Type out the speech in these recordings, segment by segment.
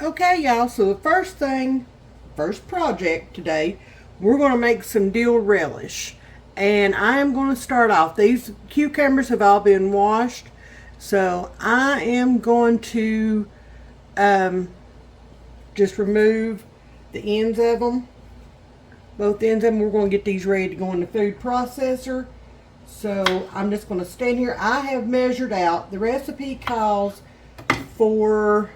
Okay, y'all, so the first project today, we're going to make some dill relish. And I am going to start off. These cucumbers have all been washed, so I am going to just remove the ends of them. Both ends of them. We're going to get these ready to go in the food processor. So I'm just going to stand here. I have measured out. The recipe calls for,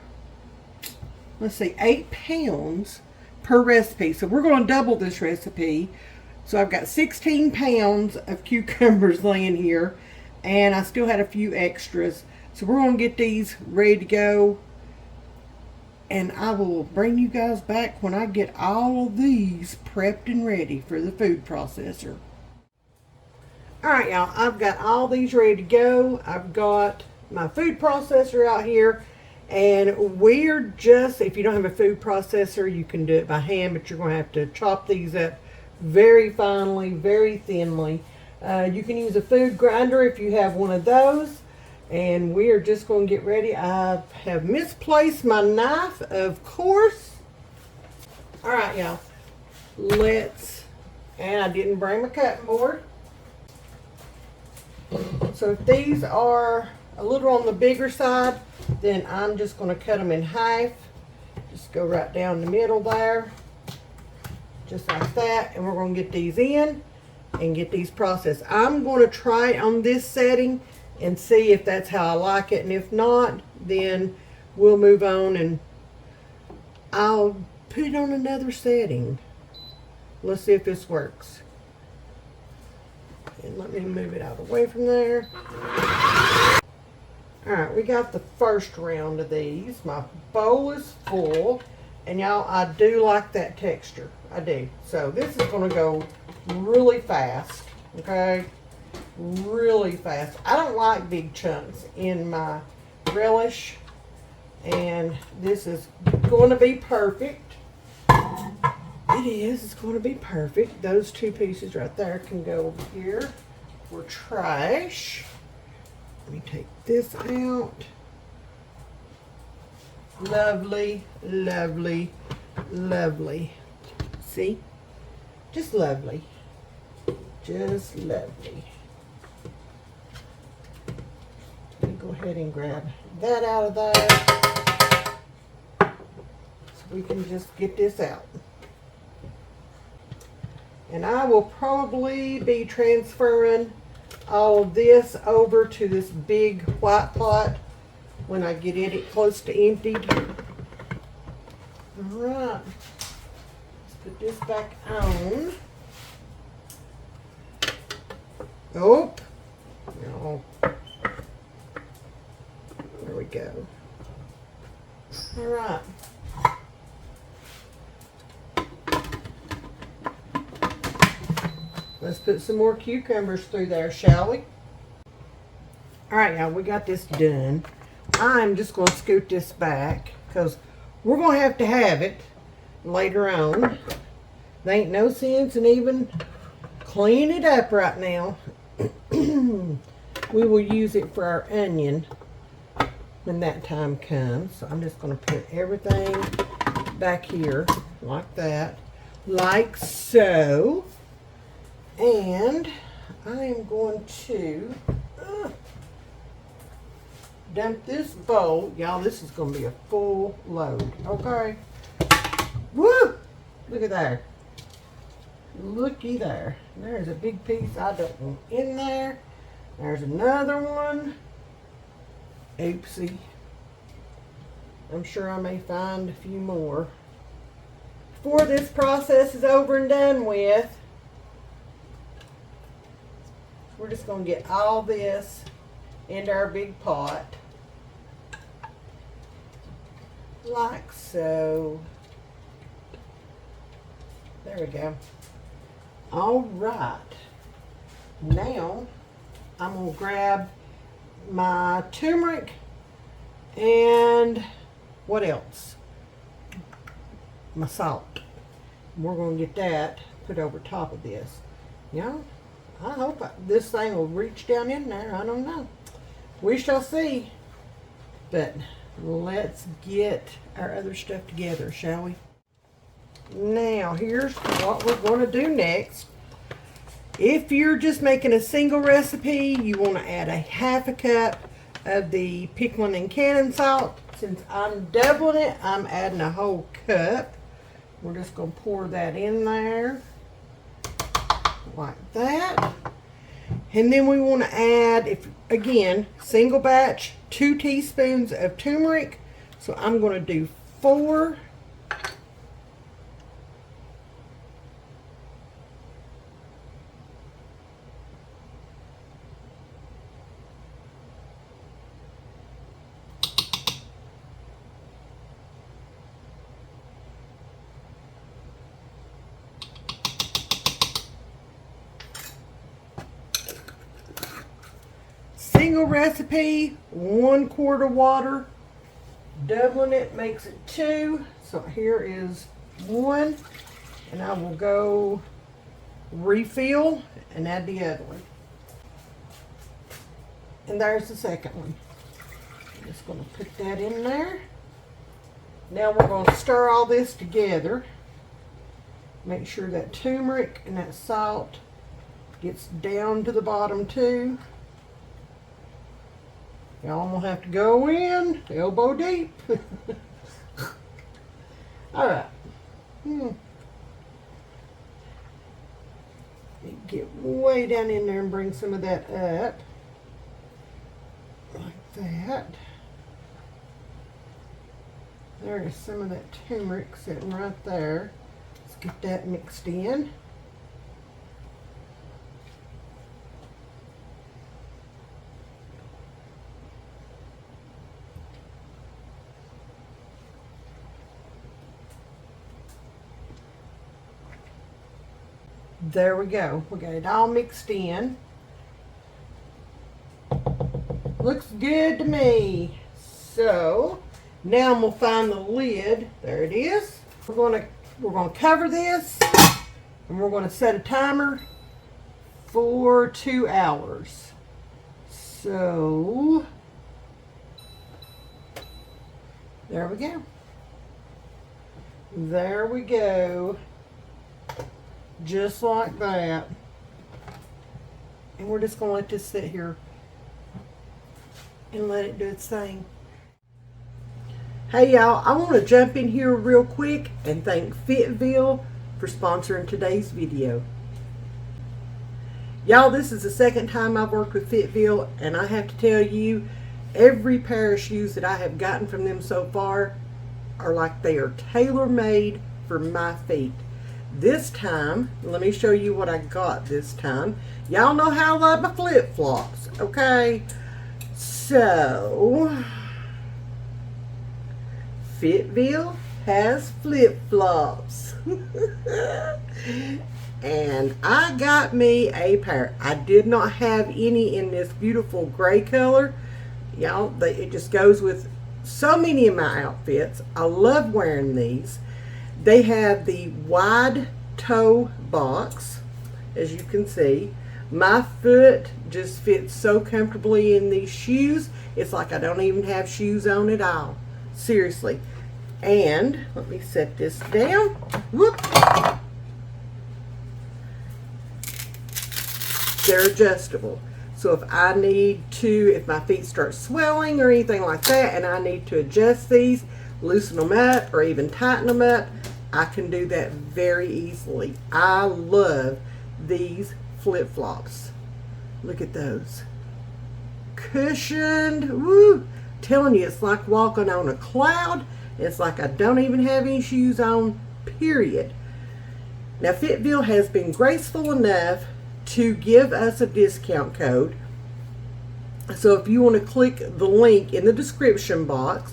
let's see, 8 pounds per recipe. So we're going to double this recipe. So I've got 16 pounds of cucumbers laying here, and I still had a few extras. So we're going to get these ready to go, and I will bring you guys back when I get all of these prepped and ready for the food processor. Alright, y'all, I've got all these ready to go. I've got my food processor out here. And we're just, if you don't have a food processor, you can do it by hand, but you're going to have to chop these up very finely, very thinly. You can use a food grinder if you have one of those. And we are just going to get ready. I have misplaced my knife, of course. All right, y'all. And I didn't bring my cutting board. So if these are a little on the bigger side, then I'm just going to cut them in half. Just go right down the middle there, just like that, and we're going to get these in and get these processed. I'm going to try it on this setting and see if that's how I like it, and if not, then we'll move on and I'll put it on another setting. Let's see if this works. And let me move it out away from there. Alright, we got the first round of these. My bowl is full. And y'all, I do like that texture. I do. So this is going to go really fast. Okay? Really fast. I don't like big chunks in my relish. And this is going to be perfect. It is. It's going to be perfect. Those 2 pieces right there can go over here for trash. Let me take this out. Lovely, lovely, lovely. See? Just lovely. Just lovely. Let me go ahead and grab that out of there, so we can just get this out. And I will probably be transferring all of this over to this big white pot when I get it close to emptied. Alright, let's put this back on. Oh, no. There we go. Alright. Let's put some more cucumbers through there, shall we? Alright, y'all, we got this done. I'm just going to scoot this back because we're going to have it later on. There ain't no sense in even cleaning it up right now. We will use it for our onion when that time comes. So I'm just going to put everything back here like that, like so. And I am going to dump this bowl. Y'all, this is going to be a full load. Okay. Woo! Look at there. Looky there. There's a big piece I don't want in there. There's another one. Oopsie. I'm sure I may find a few more before this process is over and done with. We're just going to get all this into our big pot. Like so. There we go. Alright. Now, I'm going to grab my turmeric and what else? My salt. We're going to get that put over top of this. Y'all, I hope this thing will reach down in there. I don't know. We shall see. But let's get our other stuff together, shall we? Now, here's what we're going to do next. If you're just making a single recipe, you want to add a half a cup of the pickling and cannon salt. Since I'm doubling it, I'm adding a whole cup. We're just going to pour that in there like that. And then we want to add, if again, single batch, 2 teaspoons of turmeric. So I'm going to do 4. Single recipe, 1 quart of water. Doubling it makes it 2. So here is 1. And I will go refill and add the other one. And there's the second one. I'm just going to put that in there. Now we're going to stir all this together. Make sure that turmeric and that salt gets down to the bottom too. Y'all will have to go in elbow deep. All right. Get way down in there and bring some of that up. Like that. There is some of that turmeric sitting right there. Let's get that mixed in. There we go. We got it all mixed in. Looks good to me. So now I'm gonna find the lid. There it is. We're gonna cover this, and we're gonna set a timer for 2 hours. So there we go. There we go. Just like that. And we're just going to let this sit here and let it do its thing. Hey y'all, I want to jump in here real quick and thank Fitville for sponsoring today's video. Y'all, this is the second time I've worked with Fitville, and I have to tell you, every pair of shoes that I have gotten from them so far are like they are tailor-made for my feet. This time, let me show you what I got this time. Y'all know how I like my flip-flops, okay? So, Fitville has flip-flops. And I got me a pair. I did not have any in this beautiful gray color. Y'all, it just goes with so many of my outfits. I love wearing these. They have the wide toe box, as you can see. My foot just fits so comfortably in these shoes. It's like I don't even have shoes on at all. Seriously. And let me set this down. Whoop. They're adjustable. So if I need to, if my feet start swelling or anything like that, and I need to adjust these, loosen them up, or even tighten them up, I can do that very easily. I love these flip-flops. Look at those. Cushioned. Woo! Telling you, it's like walking on a cloud. It's like I don't even have any shoes on, period. Now, Fitville has been graceful enough to give us a discount code. So if you want to click the link in the description box,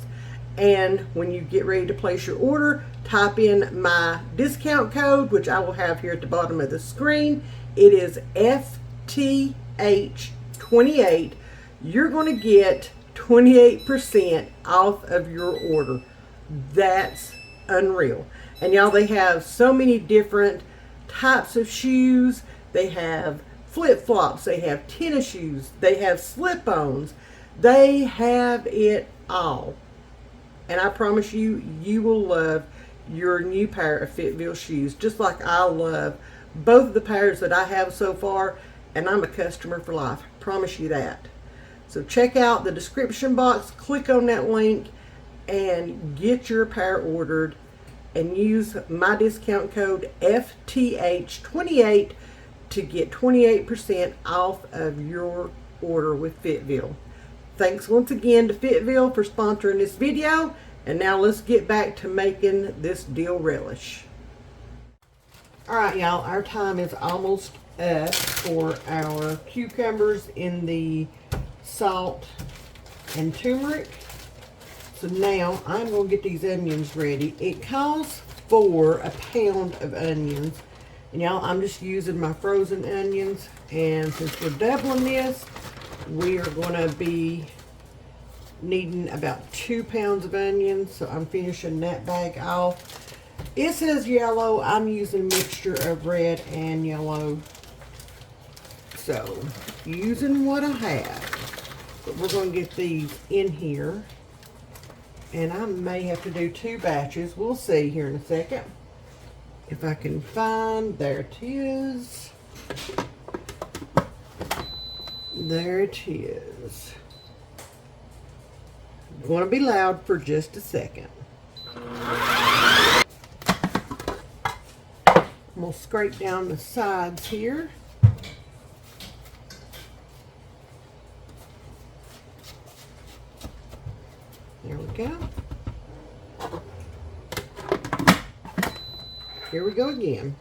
and when you get ready to place your order, type in my discount code, which I will have here at the bottom of the screen. It is FTH28. You're going to get 28% off of your order. That's unreal. And y'all, they have so many different types of shoes. They have flip-flops, they have tennis shoes, they have slip-ons, they have it all. And I promise you, you will love your new pair of Fitville shoes, just like I love both of the pairs that I have so far, and I'm a customer for life. Promise you that. So check out the description box, click on that link, and get your pair ordered, and use my discount code FTH28 to get 28% off of your order with Fitville. Thanks once again to Fitville for sponsoring this video, and now let's get back to making this dill relish. Alright y'all, our time is almost up for our cucumbers in the salt and turmeric. So now I'm going to get these onions ready. It calls for a pound of onions. And y'all, I'm just using my frozen onions. And since we're doubling this, we are going to be needing about 2 pounds of onions. So I'm finishing that bag off. It says yellow. I'm using a mixture of red and yellow. So using what I have. But we're going to get these in here. And I may have to do 2 batches. We'll see here in a second. If I can find, there it is. There it is. I'm going to be loud for just a second. I'm going to scrape down the sides here. There we go. Here we go again.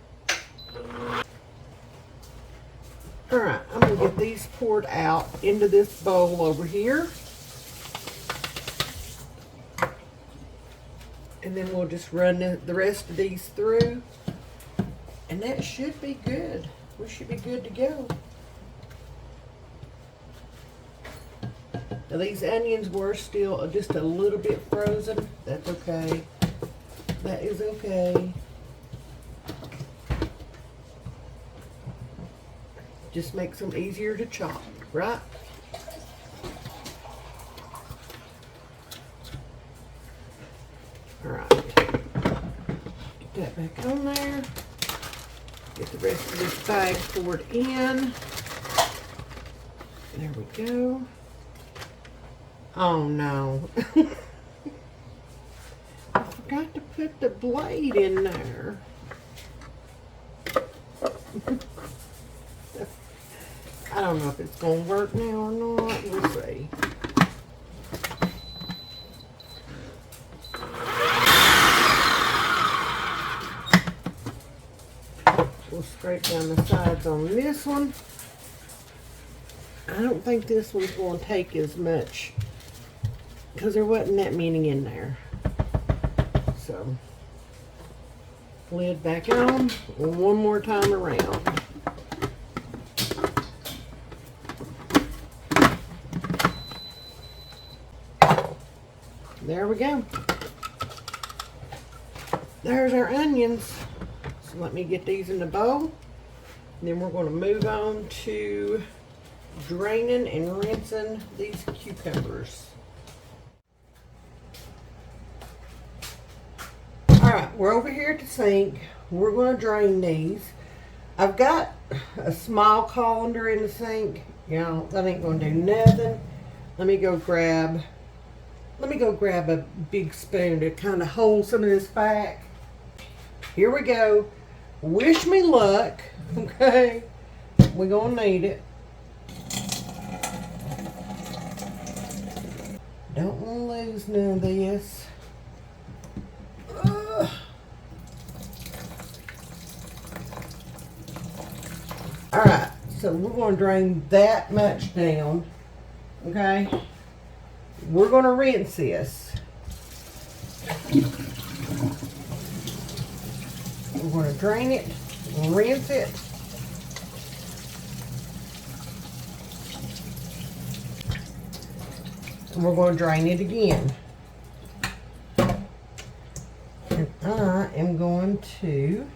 Alright, I'm going to get these poured out into this bowl over here. And then we'll just run the rest of these through. And that should be good. We should be good to go. Now these onions were still just a little bit frozen. That's okay. That is okay. Just makes them easier to chop, right? Alright. Get that back on there. Get the rest of this bag poured in. There we go. Oh no. I forgot to put the blade in there. I don't know if it's going to work now or not. We'll see. We'll scrape down the sides on this one. I don't think this one's going to take as much because there wasn't that many in there. So, lid back on one more time around. There we go. There's our onions. So let me get these in the bowl. And then we're going to move on to draining and rinsing these cucumbers. Alright, we're over here at the sink. We're going to drain these. I've got a small colander in the sink. You know, that ain't going to do nothing. Let me go grab a big spoon to kind of hold some of this back. Here we go. Wish me luck, okay? We're going to need it. Don't want to lose none of this. Alright, so we're going to drain that much down, okay? We're going to rinse this. We're going to drain it, rinse it. And we're going to drain it again. And I am going to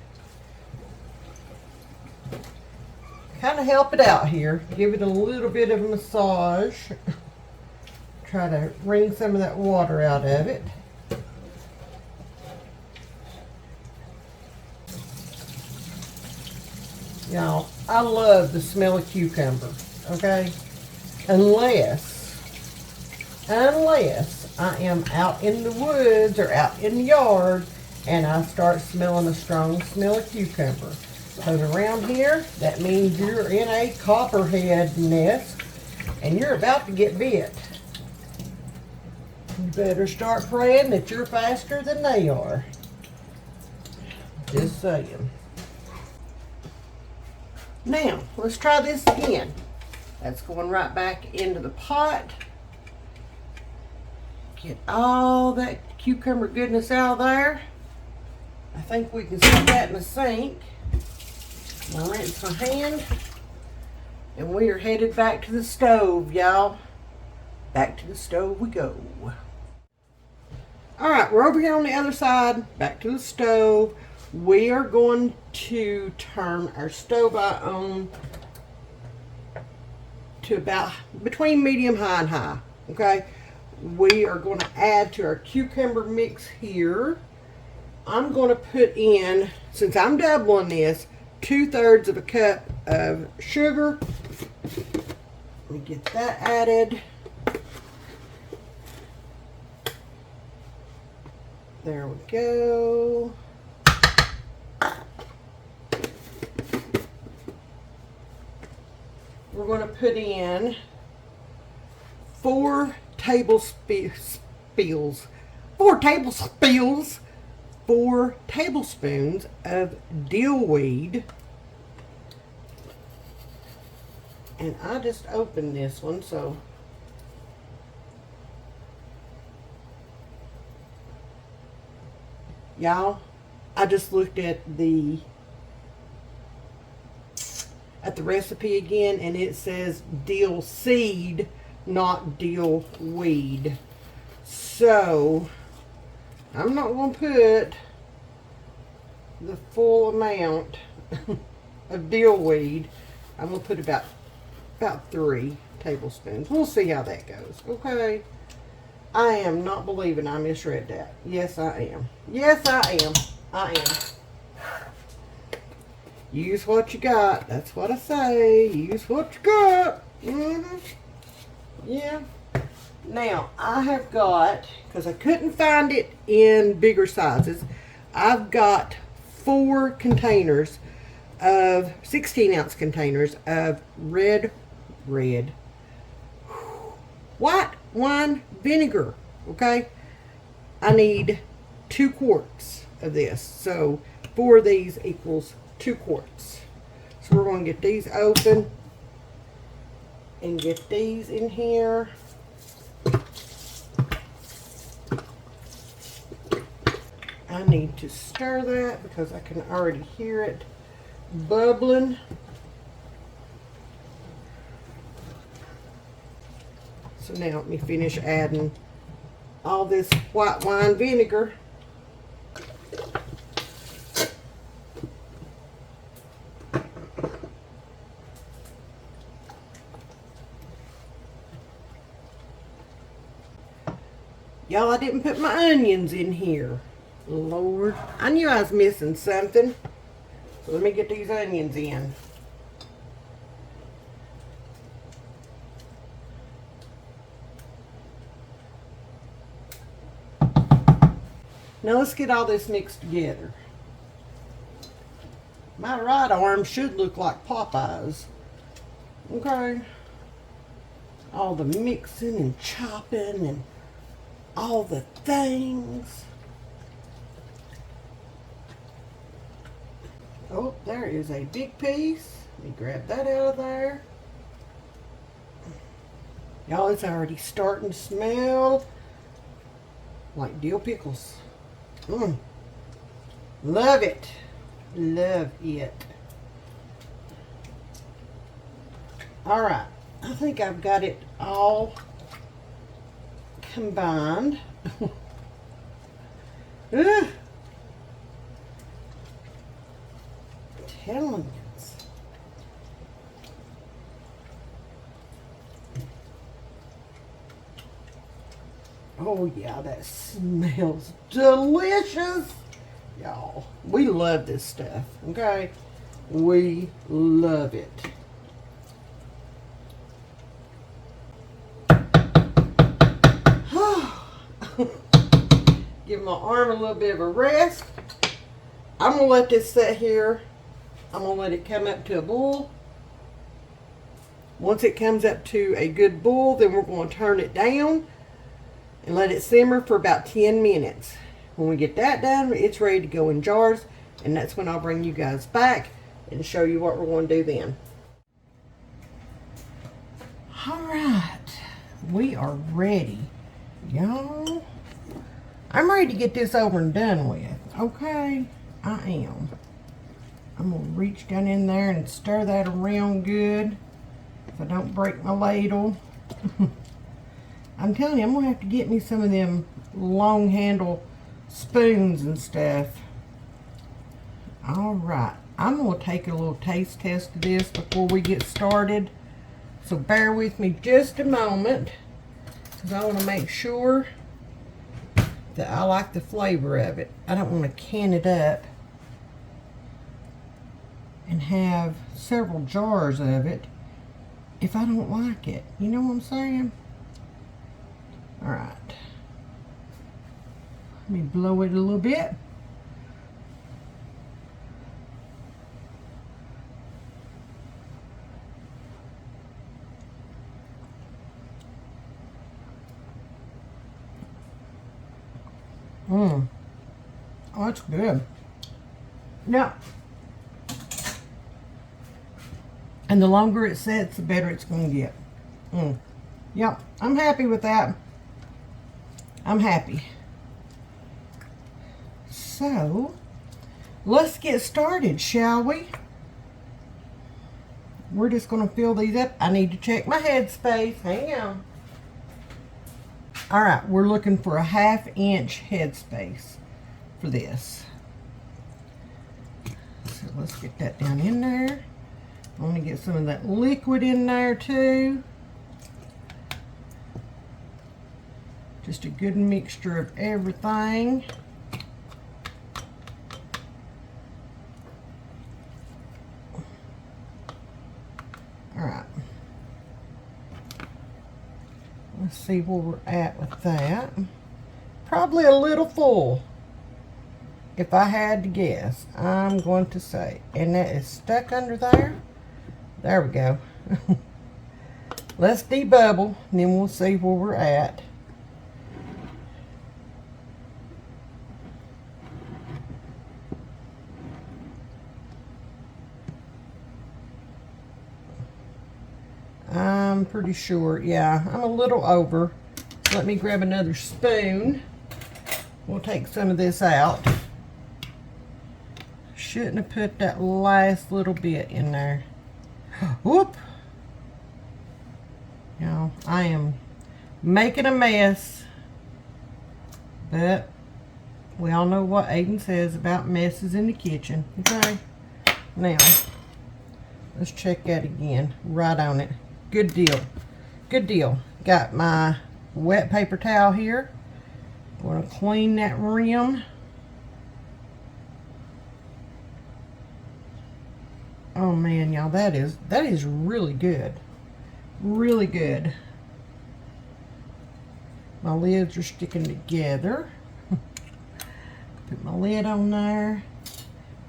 kind of help it out here. Give it a little bit of a massage. Try to wring some of that water out of it. Y'all, I love the smell of cucumber, okay? Unless I am out in the woods or out in the yard and I start smelling a strong smell of cucumber. Because around here, that means you're in a copperhead nest and you're about to get bit. You better start praying that you're faster than they are. Just saying. Now, let's try this again. That's going right back into the pot. Get all that cucumber goodness out of there. I think we can set that in the sink. I'll rinse my hand. And we are headed back to the stove, y'all. Back to the stove we go. Alright, we're over here on the other side. Back to the stove. We are going to turn our stove on to about between medium high and high. Okay? We are going to add to our cucumber mix here. I'm going to put in, since I'm doubling this, 2/3 of a cup of sugar. Let me get that added. There we go. We're going to put in 4 tablespoons of dill weed. And I just opened this one, so y'all, I just looked at the recipe again, and it says dill seed, not dill weed. So I'm not going to put the full amount of dill weed. I'm going to put about 3 tablespoons. We'll see how that goes. Okay. I am not believing I misread that. Yes, I am. Yes, I am. I am. Use what you got. That's what I say. Use what you got. Yeah. Now, I have got, because I couldn't find it in bigger sizes, I've got 4 containers of 16-ounce containers of red white wine vinegar. Okay, I need 2 quarts of this, so 4 of these equals 2 quarts. So we're going to get these open and get these in here. I need to stir that because I can already hear it bubbling. So now let me finish adding all this white wine vinegar. Y'all, I didn't put my onions in here. Lord, I knew I was missing something. So let me get these onions in. Now let's get all this mixed together. My right arm should look like Popeye's. Okay. All the mixing and chopping and all the things. Oh, there is a big piece. Let me grab that out of there. Y'all, it's already starting to smell like dill pickles. Love it. Love it. Alright, I think I've got it all combined. Telling you. Oh yeah, that smells delicious. Y'all, we love this stuff, okay? We love it. Give my arm a little bit of a rest. I'm going to let this sit here. I'm going to let it come up to a boil. Once it comes up to a good boil, then we're going to turn it down and let it simmer for about 10 minutes. When we get that done, it's ready to go in jars, and that's when I'll bring you guys back and show you what we're going to do then. All right, we are ready, y'all. I'm ready to get this over and done with. Okay, I am. I'm gonna reach down in there and stir that around good so I don't break my ladle. I'm telling you, I'm gonna have to get me some of them long handle spoons and stuff. All right, I'm gonna take a little taste test of this before we get started. So bear with me just a moment, because I want to make sure that I like the flavor of it. I don't want to can it up and have several jars of it if I don't like it. You know what I'm saying? All right. Let me blow it a little bit. Oh, that's good. Now, and the longer it sets, the better it's going to get. Yep, I'm happy with that. I'm happy. So, let's get started, shall we? We're just going to fill these up. I need to check my headspace. Hang on. All right, we're looking for a 1/2 inch headspace for this. So let's get that down in there. I want to get some of that liquid in there too. Just a good mixture of everything. All right. Let's see where we're at with that. Probably a little full, if I had to guess. I'm going to say, and that is stuck under there. There we go. Let's debubble, and then we'll see where we're at. I'm pretty sure, yeah, I'm a little over. Let me grab another spoon. We'll take some of this out. Shouldn't have put that last little bit in there. Whoop! You know, I am making a mess, but we all know what Aiden says about messes in the kitchen. Okay, now let's check that again. Right on it. Good deal. Good deal. Got my wet paper towel here. Going to clean that rim. Oh man, y'all, that is really good. Really good. My lids are sticking together. Put my lid on there.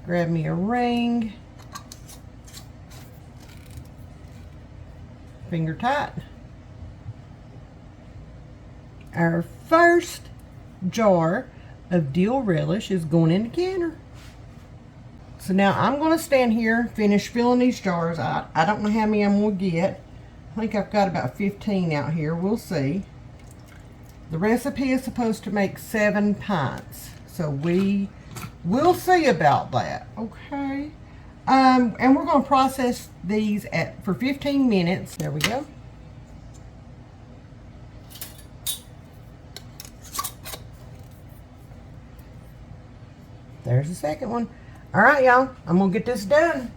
Grab me a ring. Finger tight. Our first jar of dill relish is going in the canner. So now I'm going to stand here, finish filling these jars. I don't know how many I'm going to get. I think I've got about 15 out here. We'll see. The recipe is supposed to make 7 pints. So we'll see about that. Okay. And we're going to process these for 15 minutes. There we go. There's the second one. All right, y'all. I'm going to get this done.